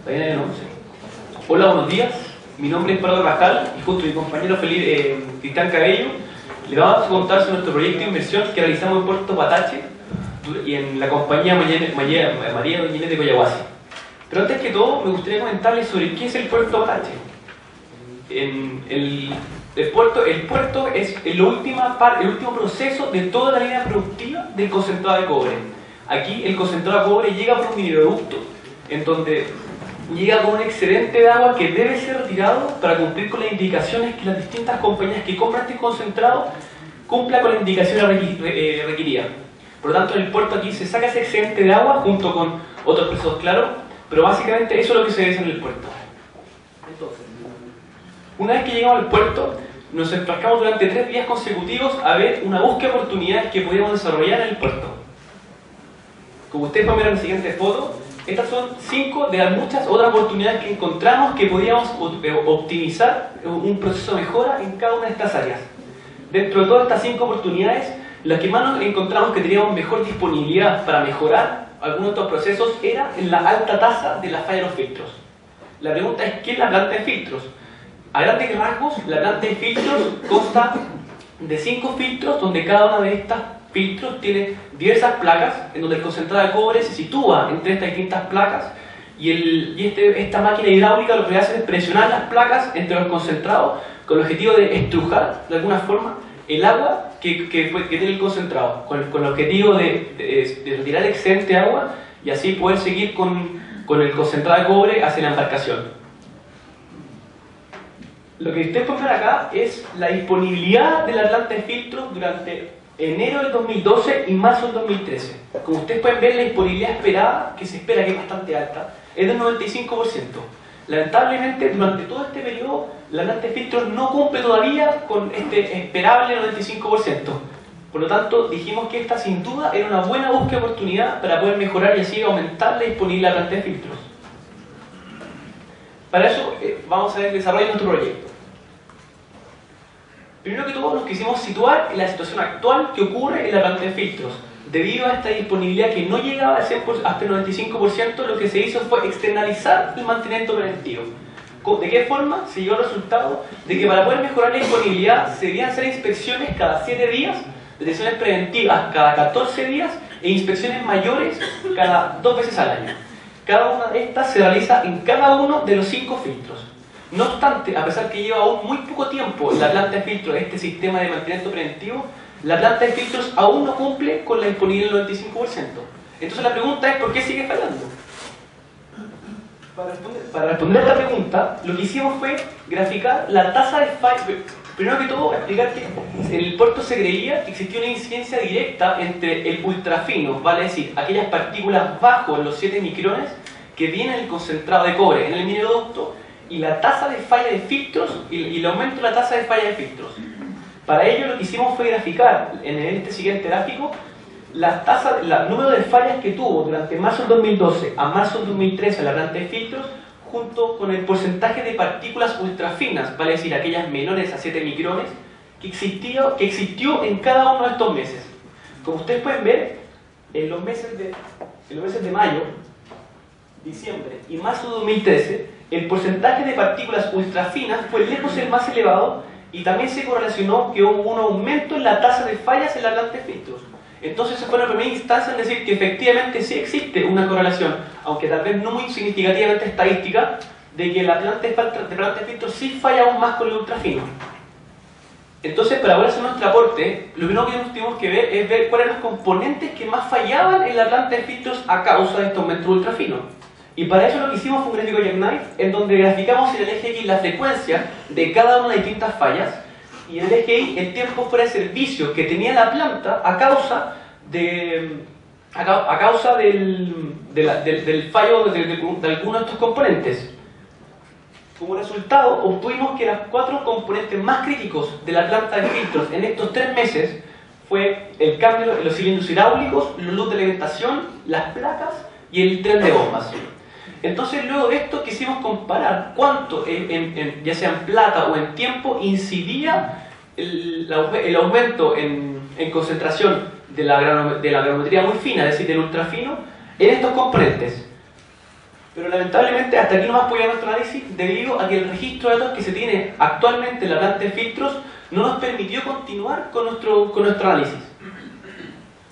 Todavía no sé. Hola, buenos días. Mi nombre es Pablo Rajal y junto a mi compañero Cristian Cabello le vamos a contar sobre nuestro proyecto de inversión que realizamos en Puerto Patache y en la compañía María Doñinez de Coyahuasi. Pero antes que todo, me gustaría comentarles sobre qué es el Puerto Patache. El puerto es el último proceso de toda la línea productiva del concentrado de cobre. Aquí el concentrado de cobre llega por un mineroducto en donde llega con un excedente de agua que debe ser retirado para cumplir con las indicaciones que las distintas compañías que compran este concentrado cumplan con las indicaciones requeridas. Por lo tanto, en el puerto aquí se saca ese excedente de agua junto con otros procesos, claro, pero básicamente eso es lo que se hace en el puerto. Entonces, una vez que llegamos al puerto, nos enfrascamos durante 3 días consecutivos a ver una búsqueda de oportunidades que podíamos desarrollar en el puerto. Como ustedes pueden ver en la siguiente foto, estas son 5 de las muchas otras oportunidades que encontramos que podíamos optimizar un proceso de mejora en cada una de estas áreas. Dentro de todas estas 5 oportunidades, las que más nos encontramos que teníamos mejor disponibilidad para mejorar algunos de estos procesos era en la alta tasa de la falla de los filtros. La pregunta es, ¿qué es la planta de filtros? A grandes rasgos, la planta de filtros consta de 5 filtros donde cada una de estas filtros tiene diversas placas en donde el concentrado de cobre se sitúa entre estas distintas placas y esta máquina hidráulica lo que hace es presionar las placas entre los concentrados con el objetivo de estrujar de alguna forma el agua que tiene el concentrado, con el objetivo de retirar el excedente de agua y así poder seguir con el concentrado de cobre hacia la embarcación. Lo que ustedes pueden ver acá es la disponibilidad de la planta de filtros durante enero del 2012 y marzo del 2013. Como ustedes pueden ver, la disponibilidad esperada, que se espera que es bastante alta, es del 95%. Lamentablemente, durante todo este periodo, la planta de filtros no cumple todavía con este esperable 95%. Por lo tanto, dijimos que esta sin duda era una buena búsqueda de oportunidad para poder mejorar y así aumentar la disponibilidad de la planta de filtros. Para eso, vamos a ver el desarrollo de nuestro proyecto. Primero que todo, nos quisimos situar en la situación actual que ocurre en la planta de filtros. Debido a esta disponibilidad que no llegaba al 100%, hasta el 95%, lo que se hizo fue externalizar el mantenimiento preventivo. ¿De qué forma? Se llegó al resultado de que para poder mejorar la disponibilidad se debían hacer inspecciones cada 7 días, detecciones preventivas cada 14 días e inspecciones mayores cada 2 veces al año. Cada una de estas se realiza en cada uno de los 5 filtros. No obstante, a pesar que lleva aún muy poco tiempo la planta de filtros, este sistema de mantenimiento preventivo, la planta de filtros aún no cumple con la disponibilidad del 95%. Entonces la pregunta es, ¿por qué sigue fallando? Para responder a esta pregunta, lo que hicimos fue graficar la tasa de falla. Primero que todo, explicar que en el puerto se creía que existía una incidencia directa entre el ultrafino, vale decir, aquellas partículas bajo los 7 micrones que vienen del concentrado de cobre en el mineroducto, y la tasa de falla de filtros y el aumento de la tasa de falla de filtros. Para ello lo que hicimos fue graficar en este siguiente gráfico el número de fallas que tuvo durante marzo del 2012 a marzo del 2013 la planta de filtros junto con el porcentaje de partículas ultrafinas, vale decir aquellas menores a 7 micrones, que existió en cada uno de estos meses. Como ustedes pueden ver, en los meses de mayo, diciembre y marzo de 2013, el porcentaje de partículas ultrafinas fue lejos el más elevado y también se correlacionó que hubo un aumento en la tasa de fallas en la planta de filtros. Entonces se fue la primera instancia en decir que efectivamente sí existe una correlación, aunque tal vez no muy significativamente estadística, de que la planta de filtros sí falla aún más con el ultrafino. Entonces, para poder hacer nuestro aporte, lo primero que tuvimos que ver es ver cuáles eran los componentes que más fallaban en la planta de filtros a causa de este aumento de ultrafino. Y para eso lo que hicimos fue un gráfico Jackknife en donde graficamos en el eje X la frecuencia de cada una de las distintas fallas y en el eje Y el tiempo fuera de servicio que tenía la planta a causa del fallo de alguno de estos componentes. Como resultado, obtuvimos que los 4 componentes más críticos de la planta de filtros en estos 3 meses fue el cambio de los cilindros hidráulicos, los luz de alimentación, las placas y el tren de bombas. Entonces, luego de esto quisimos comparar cuánto, ya sea en plata o en tiempo, incidía el aumento en concentración de la granometría muy fina, es decir, del ultrafino, en estos componentes. Pero lamentablemente hasta aquí no más podía nuestro análisis debido a que el registro de datos que se tiene actualmente en la planta de filtros no nos permitió continuar con nuestro análisis.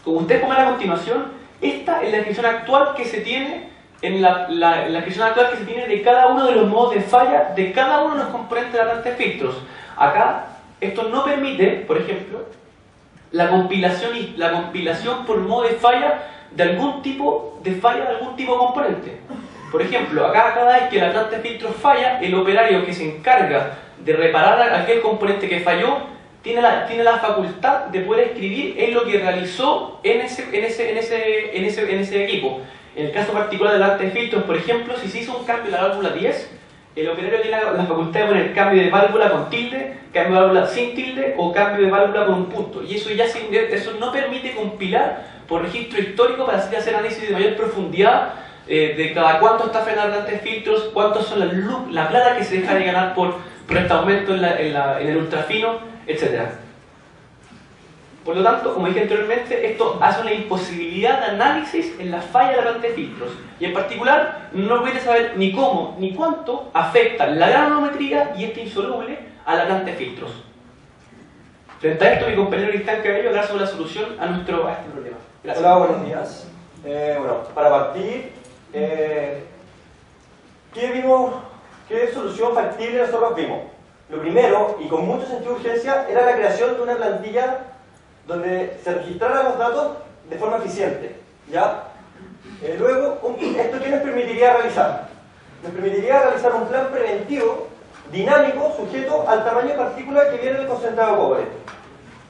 Como ustedes pueden ver a continuación, esta es la descripción actual que se tiene la descripción actual que se tiene de cada uno de los modos de falla de cada uno de los componentes de la planta de filtros. Acá esto no permite, por ejemplo, la compilación por modo de falla de algún tipo de componente. Por ejemplo, acá cada vez que la planta de filtros falla, el operario que se encarga de reparar aquel componente que falló tiene la facultad de poder escribir en lo que realizó en ese equipo. En el caso particular de la planta de filtros, por ejemplo, si se hizo un cambio de la válvula 10, el operario tiene la facultad de poner cambio de válvula con tilde, cambio de válvula sin tilde o cambio de válvula con un punto. Y eso no permite compilar por registro histórico para así hacer análisis de mayor profundidad de cada cuánto está frenando la planta de filtros, cuántos son la plata que se deja de ganar por este aumento en el ultrafino, etc. Por lo tanto, como dije anteriormente, esto hace una imposibilidad de análisis en la falla de la planta de filtros. Y en particular, no permite saber ni cómo ni cuánto afecta la granometría y este insoluble a la planta de filtros. Frente a esto, mi compañero Cristian Cabello dará sobre la solución a este problema. Gracias. Hola, buenos días. Bueno, para partir, ¿qué solución factible nosotros vimos? Lo primero, y con mucho sentido de urgencia, era la creación de una plantilla donde se registraran los datos de forma eficiente, ¿ya? Luego, ¿esto qué nos permitiría realizar? Nos permitiría realizar un plan preventivo, dinámico, sujeto al tamaño de partícula que viene del concentrado de cobre.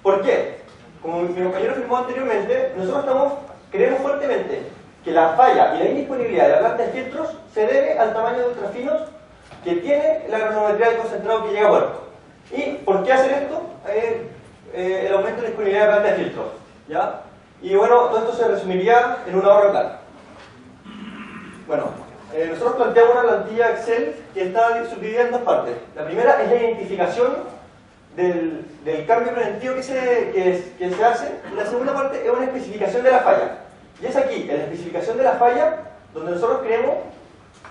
¿Por qué? Como mi compañero afirmó anteriormente, nosotros creemos fuertemente que la falla y la indisponibilidad de la planta de filtros se debe al tamaño de ultrafinos que tiene la granometría del concentrado que llega a puerto. ¿Y por qué hacer esto? El aumento de la disponibilidad de la planta de filtros, ¿ya? Y bueno, todo esto se resumiría en un ahorro de plata. Bueno, nosotros planteamos una plantilla Excel que está subdividida en dos partes. La primera es la identificación del cambio preventivo que se hace, y la segunda parte es una especificación de la falla. Y es aquí, en la especificación de la falla, donde nosotros creemos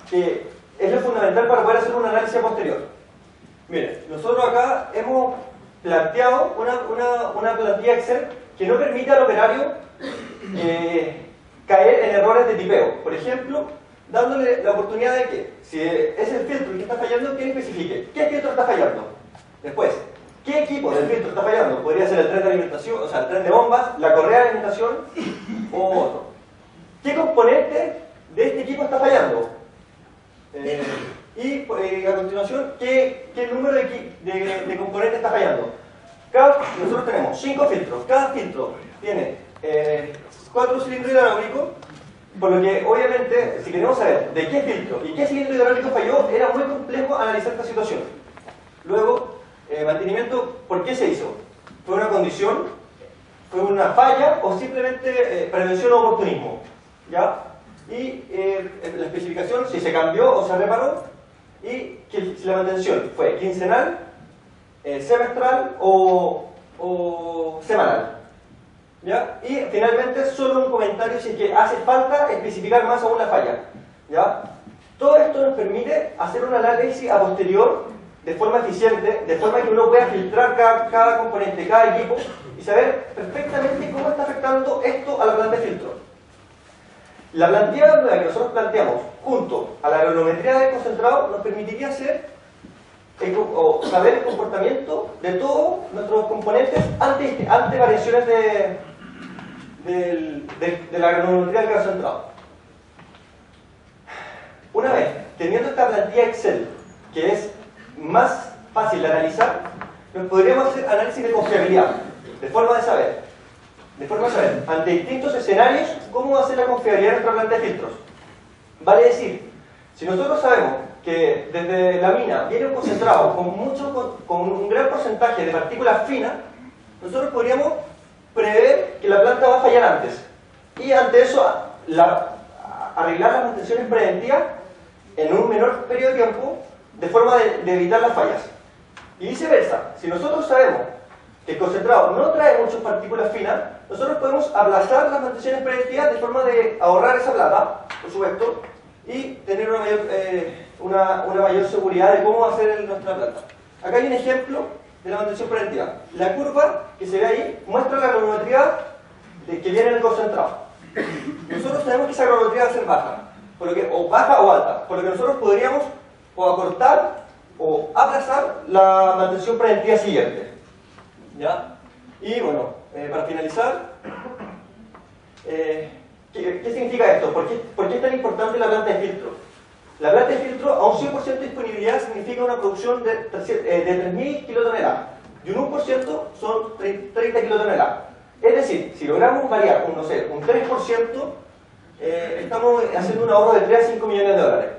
que es lo fundamental para poder hacer un análisis posterior. Miren, nosotros acá hemos planteado una plantilla Excel que no permite al operario caer en errores de tipeo. Por ejemplo, dándole la oportunidad de que, si es el filtro el que está fallando, que especifique qué filtro está fallando. Después, ¿qué equipo del filtro está fallando? Podría ser el tren de alimentación, o sea, el tren de bombas, la correa de alimentación o otro. ¿Qué componente de este equipo está fallando? Y a continuación, ¿qué número de componentes está fallando? Nosotros tenemos 5 filtros. Cada filtro tiene 4 cilindros hidráulicos, por lo que obviamente, si queremos saber de qué filtro y qué cilindro hidráulico falló, era muy complejo analizar esta situación. Luego, mantenimiento, ¿por qué se hizo? ¿Fue una condición? ¿Fue una falla? ¿O simplemente prevención o oportunismo? ¿Ya? Y la especificación, si se cambió o se reparó, y si la mantención fue quincenal, semestral o semanal. ¿Ya? Y finalmente, solo un comentario si es que hace falta especificar más aún la falla. ¿Ya? Todo esto nos permite hacer un análisis a posterior de forma eficiente, de forma que uno pueda filtrar cada componente, cada equipo y saber perfectamente cómo está afectando esto a la planta de filtro. La plantilla nueva que nosotros planteamos junto a la granometría del concentrado nos permitiría saber el comportamiento de todos nuestros componentes ante variaciones de la granometría del concentrado. Una vez teniendo esta plantilla Excel, que es más fácil de analizar, nos podríamos hacer análisis de confiabilidad, de forma de saber ante distintos escenarios cómo va a ser la confiabilidad de nuestra planta de filtros. Vale decir, si nosotros sabemos que desde la mina viene un concentrado con un gran porcentaje de partículas finas, nosotros podríamos prever que la planta va a fallar antes y ante eso arreglar las mantenciones preventivas en un menor periodo de tiempo de forma de evitar las fallas. Y viceversa, si nosotros sabemos que el concentrado no trae muchas partículas finas, nosotros podemos aplazar las mantenciones preventivas de forma de ahorrar esa plata, por supuesto, y tener una mayor seguridad de cómo hacer nuestra planta. Acá hay un ejemplo de la mantención preventiva. La curva que se ve ahí muestra la granulometría que viene en el concentrado. Nosotros sabemos que esa granulometría va a ser baja, o baja o alta, por lo que nosotros podríamos o acortar o aplazar la mantención preventiva siguiente. ¿Ya? Y bueno, para finalizar, ¿qué significa esto? ¿Por qué es tan importante la planta de filtro? La planta de filtro a un 100% de disponibilidad significa una producción de 3.000 kilotoneladas y un 1% son 30 kilotoneladas. Es decir, si logramos variar un 3%, estamos haciendo un ahorro de 3 a 5 millones de dólares.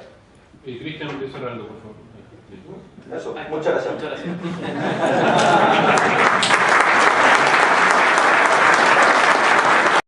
Cristian, empieza cerrando, por favor. Eso, muchas gracias. Muchas gracias.